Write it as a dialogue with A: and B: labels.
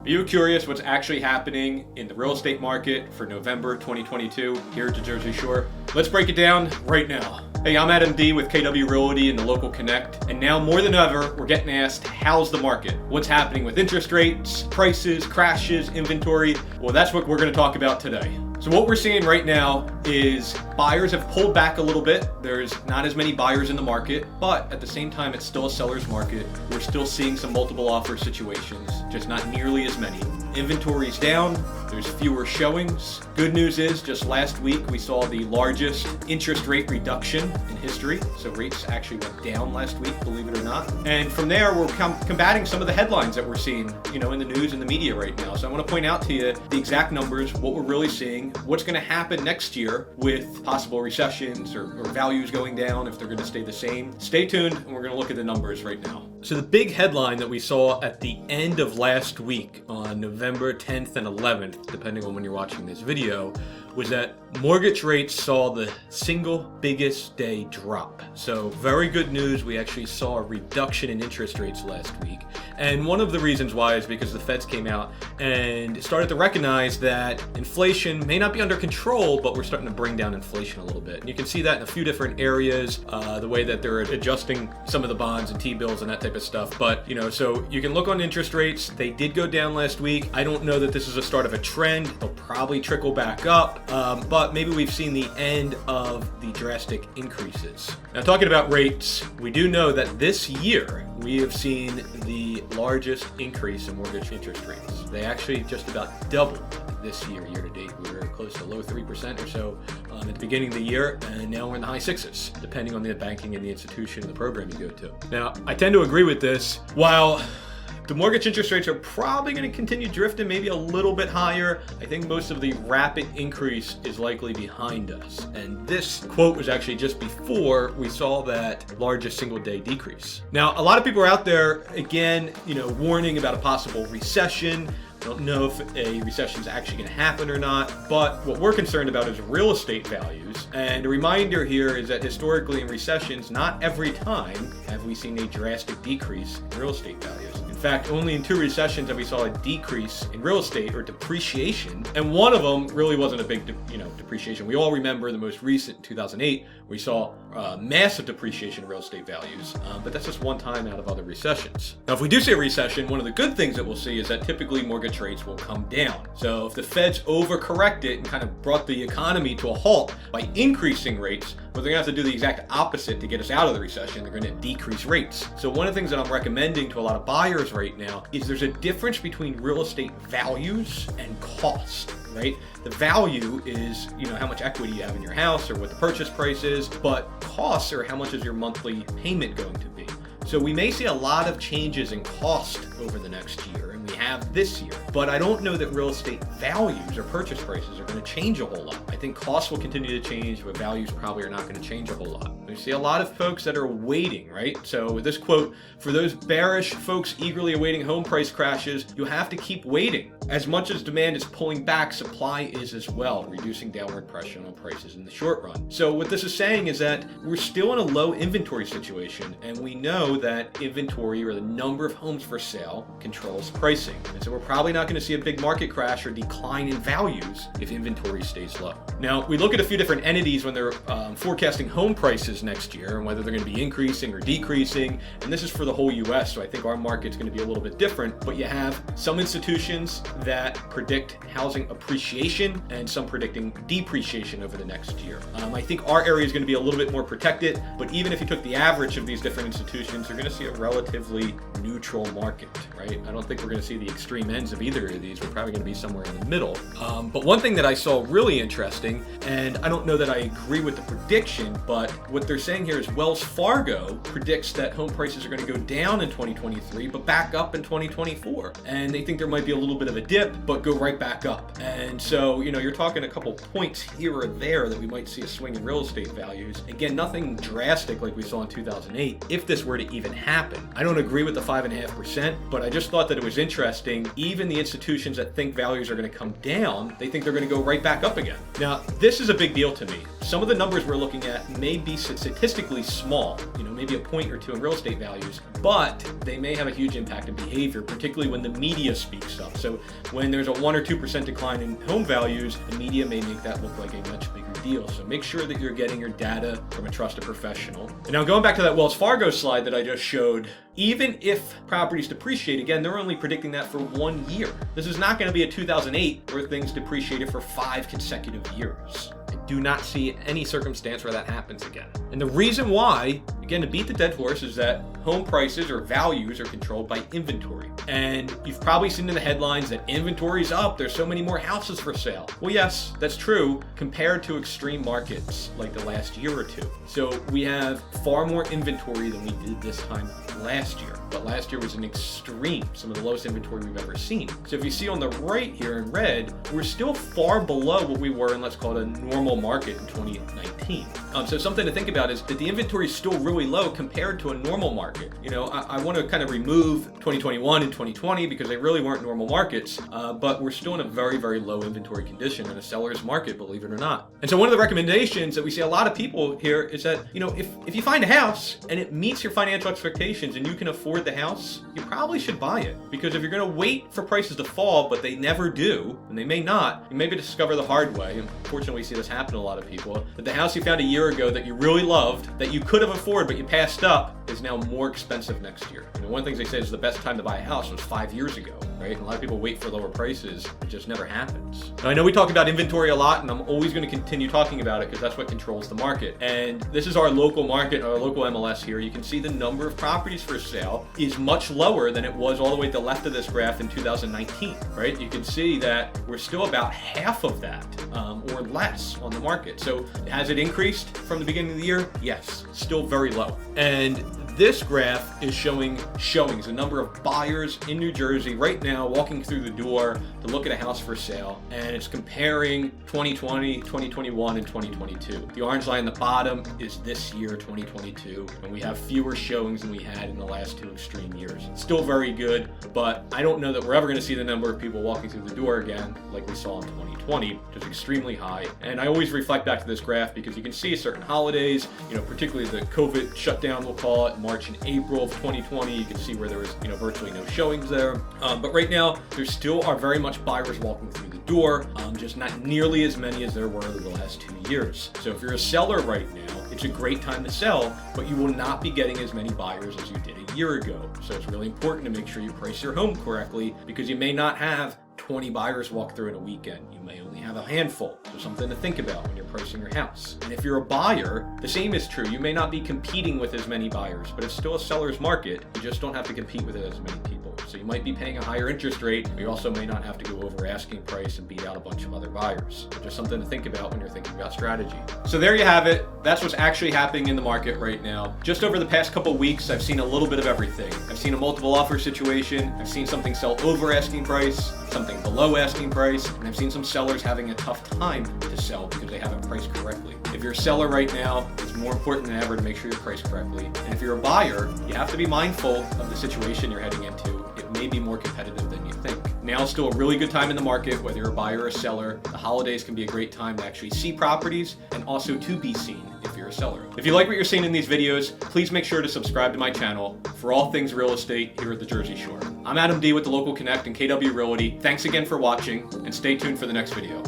A: Are you curious what's actually happening in the real estate market for November 2022 here at the Jersey Shore? Let's break it down right now. Hey, I'm Adam D with KW Realty and the Local Connect, and now more than ever, we're getting asked, how's the market? What's happening with interest rates, prices, crashes, inventory? Well, that's what we're going to talk about today. So what we're seeing right now is buyers have pulled back a little bit. There's not as many buyers in the market, but at the same time, it's still a seller's market. We're still seeing some multiple offer situations, just not nearly as many. Inventory's down. There's fewer showings. Good news is just last week we saw the largest interest rate reduction in history. So rates actually went down last week, believe it or not. And from there, we're combating some of the headlines that we're seeing, in the news and the media right now. So I want to point out to you the exact numbers, what we're really seeing, what's going to happen next year with possible recessions or values going down, if they're going to stay the same. Stay tuned, and we're going to look at the numbers right now. So the big headline that we saw at the end of last week on November 10th and 11th, depending on when you're watching this video, was that mortgage rates saw the single biggest day drop. So very good news. We actually saw a reduction in interest rates last week. And one of the reasons why is because the feds came out and started to recognize that inflation may not be under control, but we're starting to bring down inflation a little bit. And you can see that in a few different areas, the way that they're adjusting some of the bonds and T-bills and that type of stuff. But, so you can look on interest rates. They did go down last week. I don't know that this is a start of a trend. They'll probably trickle back up, but maybe we've seen the end of the drastic increases. Now, talking about rates, we do know that this year we have seen the largest increase in mortgage interest rates. They actually just about doubled this year to date. We were close to low 3% or so at the beginning of the year, and now we're in the high 6s, depending on the banking and the institution and the program you go to. Now, I tend to agree with this. While the mortgage interest rates are probably going to continue drifting maybe a little bit higher, I think most of the rapid increase is likely behind us. And this quote was actually just before we saw that largest single day decrease. Now, a lot of people are out there, again, warning about a possible recession. I don't know if a recession is actually going to happen or not, but what we're concerned about is real estate values. And a reminder here is that historically in recessions, not every time have we seen a drastic decrease in real estate values. In fact, only in 2 recessions have we saw a decrease in real estate or depreciation, and one of them really wasn't a big, depreciation. We all remember the most recent, 2008, we saw massive depreciation in real estate values, but that's just one time out of other recessions. Now, if we do see a recession, one of the good things that we'll see is that typically mortgage rates will come down. So if the Feds overcorrected and kind of brought the economy to a halt by increasing rates, well, they're going to have to do the exact opposite to get us out of the recession. They're going to decrease rates. So one of the things that I'm recommending to a lot of buyers right now is there's a difference between real estate values and cost, right? The value is, how much equity you have in your house or what the purchase price is, but costs are how much is your monthly payment going to be. So we may see a lot of changes in cost over the next year, and we have this year. But I don't know that real estate values or purchase prices are going to change a whole lot. I think costs will continue to change, but values probably are not going to change a whole lot. We see a lot of folks that are waiting, right? So with this quote, for those bearish folks eagerly awaiting home price crashes, you have to keep waiting. As much as demand is pulling back, supply is as well, reducing downward pressure on prices in the short run. So what this is saying is that we're still in a low inventory situation, and we know that inventory, or the number of homes for sale, controls pricing. And so we're probably not going to see a big market crash or decline in values if inventory stays low. Now, we look at a few different entities when they're forecasting home prices next year and whether they're going to be increasing or decreasing. And this is for the whole US, so I think our market's going to be a little bit different. But you have some institutions that predict housing appreciation and some predicting depreciation over the next year. I think our area is going to be a little bit more protected, but even if you took the average of these different institutions, you're going to see a relatively neutral market, right? I don't think we're going to see the extreme ends of either of these. We're probably going to be somewhere in the middle. But one thing that I saw really interesting, and I don't know that I agree with the prediction, but what they're saying here is Wells Fargo predicts that home prices are going to go down in 2023, but back up in 2024. And they think there might be a little bit of a dip, but go right back up. And so, you're talking a couple points here or there that we might see a swing in real estate values. Again, nothing drastic like we saw in 2008, if this were to even happen. I don't agree with the 5.5%, but I just thought that it was interesting forecasting, even the institutions that think values are going to come down, they think they're going to go right back up again. Now, this is a big deal to me. Some of the numbers we're looking at may be statistically small, maybe a point or two in real estate values, but they may have a huge impact in behavior, particularly when the media speaks up. So when there's a 1 or 2% decline in home values, the media may make that look like a much bigger deal. So make sure that you're getting your data from a trusted professional. And now going back to that Wells Fargo slide that I just showed, even if properties depreciate again, they're only predicting that for 1 year. This is not going to be a 2008 where things depreciated for 5 consecutive years. I do not see any circumstance where that happens again. And the reason why, again, to beat the dead horse, is that home prices or values are controlled by inventory. And you've probably seen in the headlines that inventory's up, there's so many more houses for sale. Well, yes, that's true compared to extreme markets like the last year or two. So we have far more inventory than we did this time last year. But last year was an extreme, some of the lowest inventory we've ever seen. So if you see on the right here in red, we're still far below what we were in, let's call it, a normal market in 2019. So something to think about is that the inventory is still really low compared to a normal market. I want to kind of remove 2021 and 2020 because they really weren't normal markets, but we're still in a very, very low inventory condition in a seller's market, believe it or not. And so one of the recommendations that we see a lot of people here is that, if you find a house and it meets your financial expectations and you can afford the house, you probably should buy it. Because if you're going to wait for prices to fall, but they never do, and they may not, you maybe discover the hard way, and unfortunately we see this happen to a lot of people, that the house you found a year ago that you really loved, that you could have afforded but you passed up, is now more expensive next year. One of the things they say is the best time to buy a house was 5 years ago, right? And a lot of people wait for lower prices. It just never happens. Now, I know we talk about inventory a lot, and I'm always going to continue talking about it because that's what controls the market. And this is our local market, our local MLS here. You can see the number of properties for sale is much lower than it was all the way to the left of this graph in 2019, right? You can see that we're still about half of that or less on the market. So has it increased from the beginning of the year? Yes, still very low. And this graph is showing showings, a number of buyers in New Jersey right now walking through the door to look at a house for sale, and it's comparing 2020, 2021, and 2022. The orange line at the bottom is this year, 2022, and we have fewer showings than we had in the last 2 extreme years. Still very good, but I don't know that we're ever going to see the number of people walking through the door again like we saw in 2020, which is extremely high. And I always reflect back to this graph because you can see certain holidays, particularly the COVID shutdown, we'll call it, March and April of 2020, you can see where there was, virtually no showings there. But right now, there still are very much buyers walking through the door, just not nearly as many as there were in the last 2 years. So if you're a seller right now, it's a great time to sell, but you will not be getting as many buyers as you did a year ago. So it's really important to make sure you price your home correctly because you may not have 20 buyers walk through in a weekend. You may only have a handful. So something to think about when you're pricing your house. And if you're a buyer, the same is true. You may not be competing with as many buyers, but it's still a seller's market. You just don't have to compete with it as many people. So you might be paying a higher interest rate, but you also may not have to go over asking price and beat out a bunch of other buyers. So just something to think about when you're thinking about strategy. So there you have it. That's what's actually happening in the market right now. Just over the past couple weeks, I've seen a little bit of everything. I've seen a multiple offer situation. I've seen something sell over asking price, something below asking price, and I've seen some sellers having a tough time to sell because they haven't priced correctly. If you're a seller right now, it's more important than ever to make sure you're priced correctly. And if you're a buyer, you have to be mindful of the situation you're heading into. It may be more competitive than you think. Now is still a really good time in the market, whether you're a buyer or a seller. The holidays can be a great time to actually see properties and also to be seen if you're a seller. If you like what you're seeing in these videos, please make sure to subscribe to my channel for all things real estate here at the Jersey Shore. I'm Adam D with the Local Connect and KW Realty. Thanks again for watching, and stay tuned for the next video.